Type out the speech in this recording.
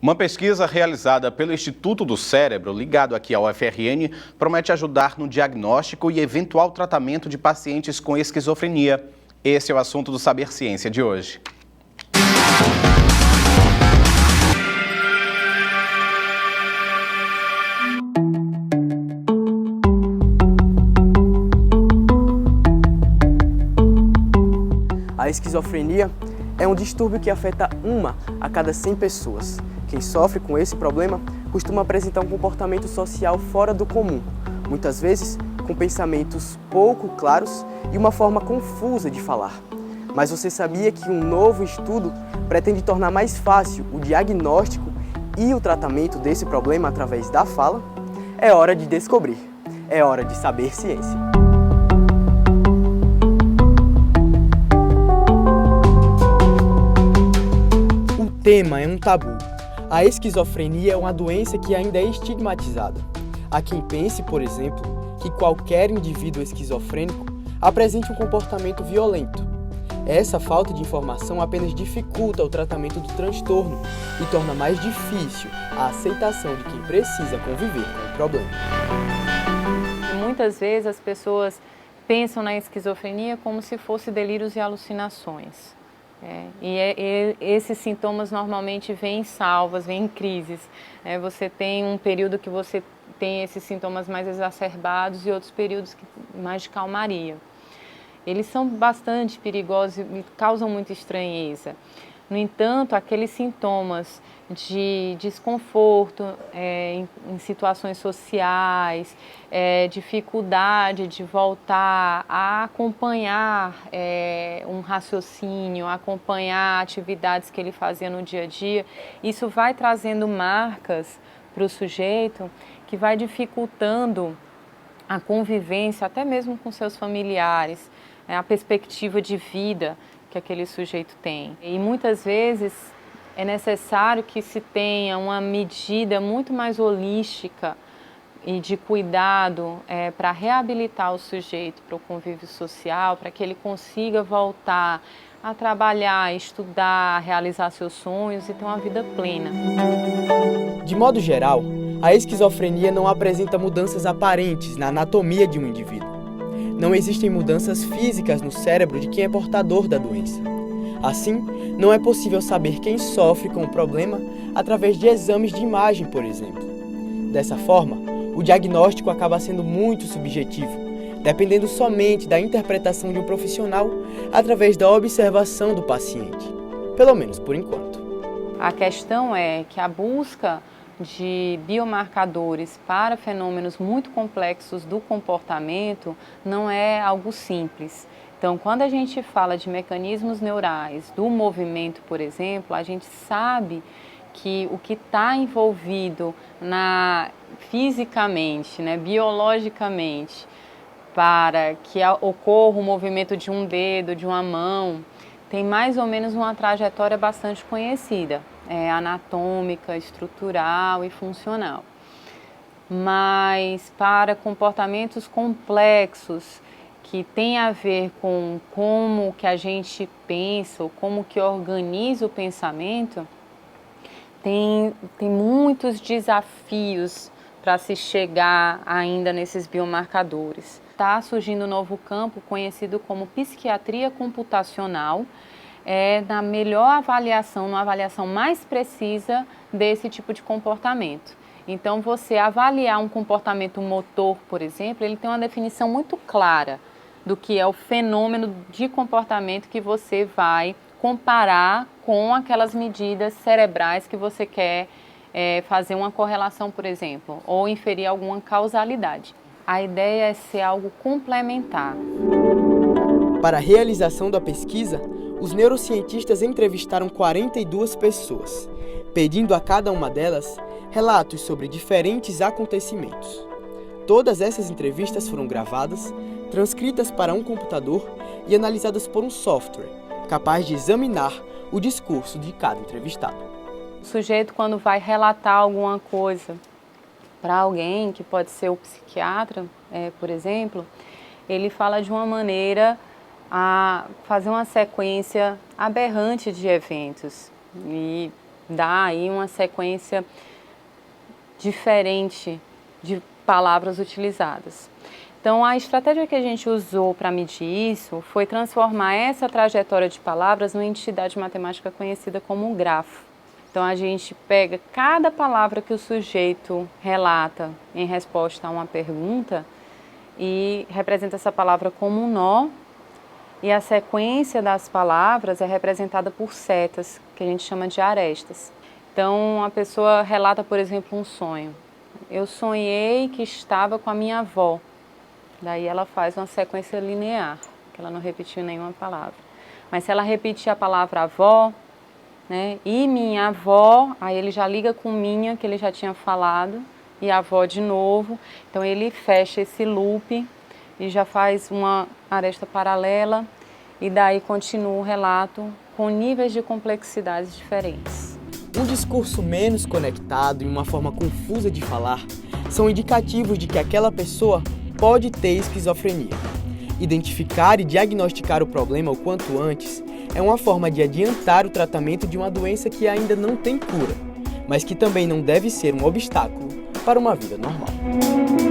Uma pesquisa realizada pelo Instituto do Cérebro, ligado aqui ao UFRN, promete ajudar no diagnóstico e eventual tratamento de pacientes com esquizofrenia. Esse é o assunto do Saber Ciência de hoje. A esquizofrenia é um distúrbio que afeta 1 a cada 100 pessoas. Quem sofre com esse problema costuma apresentar um comportamento social fora do comum, muitas vezes com pensamentos pouco claros e uma forma confusa de falar. Mas você sabia que um novo estudo pretende tornar mais fácil o diagnóstico e o tratamento desse problema através da fala? É hora de descobrir. É hora de saber ciência. O tema é um tabu. A esquizofrenia é uma doença que ainda é estigmatizada. Há quem pense, por exemplo, que qualquer indivíduo esquizofrênico apresente um comportamento violento. Essa falta de informação apenas dificulta o tratamento do transtorno e torna mais difícil a aceitação de quem precisa conviver com o problema. Muitas vezes as pessoas pensam na esquizofrenia como se fosse delírios e alucinações. Esses sintomas normalmente vêm em salvas, vêm em crises. Você tem um período que você tem esses sintomas mais exacerbados e outros períodos mais de calmaria. Eles são bastante perigosos e causam muita estranheza. No entanto, aqueles sintomas de desconforto em situações sociais, dificuldade de voltar a acompanhar um raciocínio, acompanhar atividades que ele fazia no dia a dia, isso vai trazendo marcas para o sujeito que vai dificultando a convivência, até mesmo com seus familiares, a perspectiva de vida que aquele sujeito tem. E muitas vezes é necessário que se tenha uma medida muito mais holística e de cuidado para reabilitar o sujeito para o convívio social, para que ele consiga voltar a trabalhar, a estudar, a realizar seus sonhos e ter uma vida plena. De modo geral, a esquizofrenia não apresenta mudanças aparentes na anatomia de um indivíduo. Não existem mudanças físicas no cérebro de quem é portador da doença. Assim, não é possível saber quem sofre com o problema através de exames de imagem, por exemplo. Dessa forma, o diagnóstico acaba sendo muito subjetivo, dependendo somente da interpretação de um profissional através da observação do paciente, pelo menos por enquanto. A questão é que a busca de biomarcadores para fenômenos muito complexos do comportamento não é algo simples. Então, quando a gente fala de mecanismos neurais do movimento, por exemplo, a gente sabe que o que está envolvido fisicamente, biologicamente, para que ocorra o movimento de um dedo, de uma mão, tem mais ou menos uma trajetória bastante conhecida, anatômica, estrutural e funcional. Mas para comportamentos complexos que têm a ver com como que a gente pensa ou como que organiza o pensamento, tem muitos desafios para se chegar ainda nesses biomarcadores. Está surgindo um novo campo conhecido como psiquiatria computacional, na melhor avaliação, numa avaliação mais precisa desse tipo de comportamento. Então, você avaliar um comportamento motor, por exemplo, ele tem uma definição muito clara do que é o fenômeno de comportamento que você vai comparar com aquelas medidas cerebrais que você quer fazer uma correlação, por exemplo, ou inferir alguma causalidade. A ideia é ser algo complementar. Para a realização da pesquisa, os neurocientistas entrevistaram 42 pessoas, pedindo a cada uma delas relatos sobre diferentes acontecimentos. Todas essas entrevistas foram gravadas, transcritas para um computador e analisadas por um software, capaz de examinar o discurso de cada entrevistado. O sujeito, quando vai relatar alguma coisa para alguém, que pode ser o psiquiatra, por exemplo, ele fala de uma maneira a fazer uma sequência aberrante de eventos. E dá aí uma sequência diferente de palavras utilizadas. Então, a estratégia que a gente usou para medir isso foi transformar essa trajetória de palavras numa entidade matemática conhecida como um grafo. Então, a gente pega cada palavra que o sujeito relata em resposta a uma pergunta e representa essa palavra como um nó, e a sequência das palavras é representada por setas, que a gente chama de arestas. Então, a pessoa relata, por exemplo, um sonho. Eu sonhei que estava com a minha avó. Daí ela faz uma sequência linear, que ela não repetiu nenhuma palavra. Mas se ela repetir a palavra avó, né, e minha avó, aí ele já liga com minha, que ele já tinha falado, e avó de novo. Então ele fecha esse loop e já faz uma aresta paralela, e daí continua o relato com níveis de complexidades diferentes. Um discurso menos conectado e uma forma confusa de falar são indicativos de que aquela pessoa pode ter esquizofrenia. Identificar e diagnosticar o problema o quanto antes é uma forma de adiantar o tratamento de uma doença que ainda não tem cura, mas que também não deve ser um obstáculo para uma vida normal.